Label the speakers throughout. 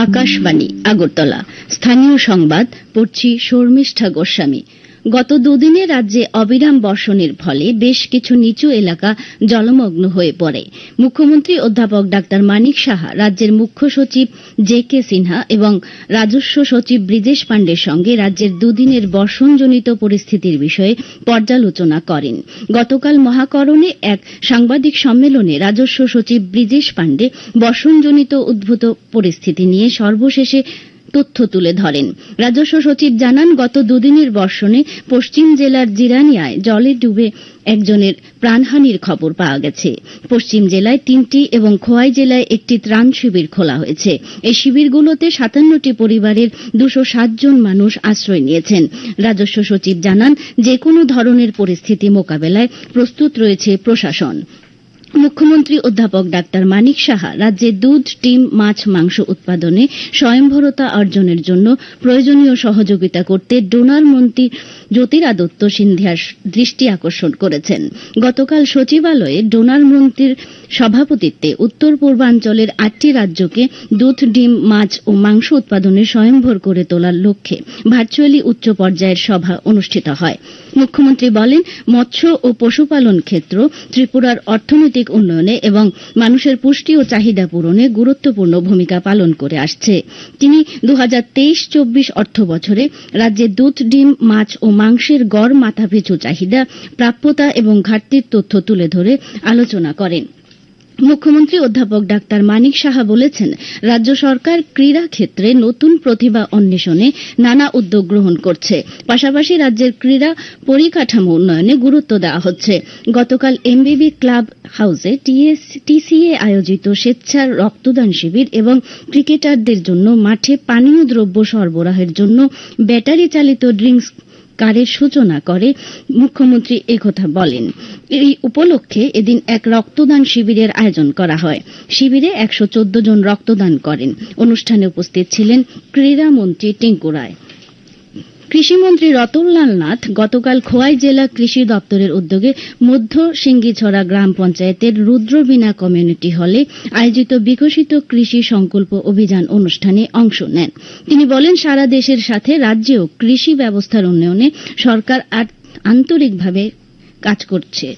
Speaker 1: আকাশবাণী আগরতলা। স্থানীয় সংবাদ পড়ছি শর্মিষ্ঠা গোস্বামী। গত দুদিনে রাজ্যে অবিরাম বর্ষণের ফলে বেশ কিছু নিচু এলাকা জলমগ্ন হয়ে পড়ে। মুখ্যমন্ত্রী অধ্যাপক ডাক্তার মানিক সাহা রাজ্যের মুখ্য সচিব জে.কে. সিনহা এবং রাজস্ব সচিব ব্রিজেশ পাণ্ডের সঙ্গে রাজ্যের দুদিনের বর্ষণজনিত পরিস্থিতির বিষয়ে পর্যালোচনা করেন। গতকাল মহাকরণে এক সাংবাদিক সম্মেলনে রাজস্ব সচিব ব্রিজেশ পাণ্ডে বর্ষণজনিত উদ্ভূত পরিস্থিতি নিয়ে সর্বশেষে তথ্য তুলে ধরেন। রাজস্ব সচিব জানান, গত দুদিনের বর্ষণে পশ্চিম জেলার জিরানিয়ায় জলে ডুবে একজনের প্রাণহানির খবর পাওয়া গেছে। পশ্চিম জেলায় 3টি এবং খোয়াই জেলায় একটি ত্রাণ শিবির খোলা হয়েছে। এই শিবিরগুলোতে 57টি পরিবারের 260 জন মানুষ আশ্রয় নিয়েছেন। রাজস্ব সচিব জানান, যে কোনো ধরনের পরিস্থিতি মোকাবেলায় প্রস্তুত রয়েছে প্রশাসন। মুখ্যমন্ত্রী অধ্যাপক ডাক্তার মানিক সাহা রাজ্যে দুধ, ডিম, মাছ, মাংস উৎপাদনে স্বয়ংভরতা অর্জনের জন্য প্রয়োজনীয় সহযোগিতা করতে ডোনার মন্ত্রী জ্যোতিরা দত্ত সিন্ধিয়ার দৃষ্টি আকর্ষণ করেছেন। গতকাল সচিবালয়ে ডোনার মন্ত্রীর সভাপতিত্বে উত্তর পূর্বাঞ্চলের 8টি রাজ্যকে দুধ, ডিম, মাছ ও মাংস উৎপাদনে স্বয়ংভর করে তোলার লক্ষ্যে ভার্চুয়ালি উচ্চ পর্যায়ের সভা অনুষ্ঠিত হয়। মুখ্যমন্ত্রী বলেন, মৎস্য ও পশুপালন ক্ষেত্র ত্রিপুরার অর্থনৈতিক উন্নয়নে এবং মানুষের পুষ্টি ও চাহিদা পূরণে গুরুত্বপূর্ণ ভূমিকা পালন করে আসছে। তিনি 2023-24 অর্থ বছরে রাজ্যে দুধ, ডিম, মাছ ও মাংসের গড় মাথাপিছু চাহিদা, প্রাপ্যতা এবং ঘাটতির তথ্য তুলে ধরে আলোচনা করেন। মুখ্যমন্ত্রী অধ্যাপক ডাক্তার মানিক সাহা বলেছেন, রাজ্য সরকার ক্রীড়া ক্ষেত্রে নতুন প্রতিভা অন্বেষণে নানা উদ্যোগ গ্রহণ করছে। পাশাপাশি রাজ্যের ক্রীড়া পরিকাঠামো উন্নয়নে গুরুত্ব দেওয়া হচ্ছে। গতকাল এমবিবি ক্লাব হাউসে টিসিএ আয়োজিত স্বেচ্ছার রক্তদান শিবির এবং ক্রিকেটারদের জন্য মাঠে পানীয় দ্রব্য সরবরাহের জন্য ব্যাটারি চালিত ড্রিঙ্কস কারের সূচনা করে মুখ্যমন্ত্রী একথা বলেন। এই উপলক্ষে এদিন এক রক্তদান শিবিরের আয়োজন করা হয়। শিবিরে 114 জন রক্তদান করেন। অনুষ্ঠানে উপস্থিত ছিলেন ক্রীড়ামন্ত্রী টিঙ্কু রায়। কৃষিমন্ত্রী রতনলাল নাথ গতকাল খোয়াই জেলা কৃষি দপ্তরের উদ্যোগে মধ্য সিঙ্গিছড়া গ্রাম পঞ্চায়েতের রুদ্রবীণা কমিউনিটি হলে আয়োজিত বিকশিত কৃষি সংকল্প অভিযান অনুষ্ঠানে অংশ নেন। তিনি বলেন, সারা দেশের সাথে রাজ্যেও কৃষি ব্যবস্থার উন্নয়নে সরকার আন্তরিকভাবে কাজ করছে।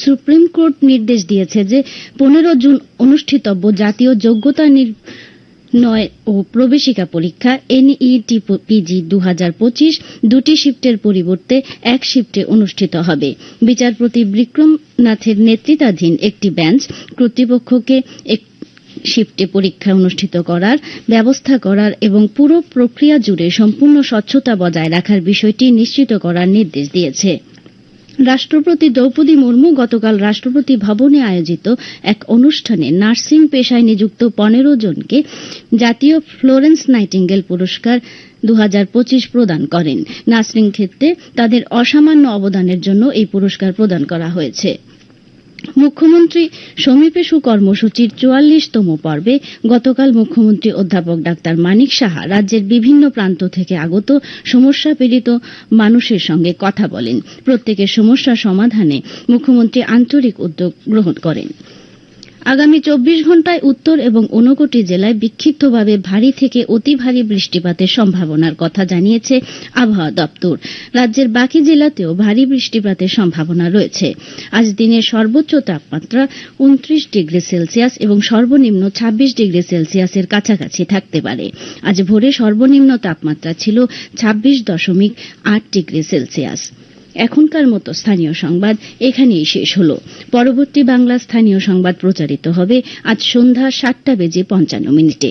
Speaker 1: সুপ্রিম কোর্ট নির্দেশ দিয়েছে যে 15 জুন অনুষ্ঠিতব্য জাতীয় যোগ্যতা নির্ণয় ও প্রবেশিকা পরীক্ষা NET-PG 2025 দুটি শিফটের পরিবর্তে এক শিফটে অনুষ্ঠিত হবে। বিচারপতি বিক্রম নাথের নেতৃত্বাধীন একটি বেঞ্চ কর্তৃপক্ষকে শিফটে পরীক্ষা অনুষ্ঠিত করার ব্যবস্থা করার এবং পুরো প্রক্রিয়া জুড়ে সম্পূর্ণ স্বচ্ছতা বজায় রাখার বিষয়টি নিশ্চিত করার নির্দেশ দিয়েছে। রাষ্ট্রপতি দ্রৌপদী মুর্মু গতকাল রাষ্ট্রপতি ভবনে আয়োজিত এক অনুষ্ঠানে নার্সিং পেশায় নিযুক্ত 15 জনকে জাতীয় ফ্লোরেন্স নাইটিঙ্গেল পুরস্কার 2025 প্রদান করেন। নার্সিং ক্ষেত্রে তাদের অসামান্য অবদানের জন্য এই পুরস্কার প্রদান করা হয়েছে। মুখ্যমন্ত্রী সমীপেশু কর্মসূচির 44তম পর্বে গতকাল মুখ্যমন্ত্রী অধ্যাপক ডাক্তার মানিক সাহা রাজ্যের বিভিন্ন প্রান্ত থেকে আগত সমস্যা পীড়িত মানুষের সঙ্গে কথা বলেন। প্রত্যেকের সমস্যা সমাধানে মুখ্যমন্ত্রী আন্তরিক উদ্যোগ গ্রহণ করেন। আগামী 24 ঘণ্টায় উত্তর এবং ঊনকোটি জেলায় বিক্ষিপ্তভাবে ভারী থেকে অতি ভারী বৃষ্টিপাতের সম্ভাবনার কথা জানিয়েছে আবহাওয়া দপ্তর। রাজ্যের বাকি জেলাতেও ভারী বৃষ্টিপাতের সম্ভাবনা রয়েছে। আজ দিনের সর্বোচ্চ তাপমাত্রা 29 ডিগ্রি সেলসিয়াস এবং সর্বনিম্ন 26 ডিগ্রি সেলসিয়াসের কাছাকাছি থাকতে পারে। আজ ভোরে সর্বনিম্ন তাপমাত্রা ছিল 26.8 ডিগ্রি সেলসিয়াস। এখনকার মতো স্থানীয় সংবাদ এখানেই শেষ হল। পরবর্তী বাংলা স্থানীয় সংবাদ প্রচারিত হবে আজ সন্ধ্যা 7:55 মিনিটে।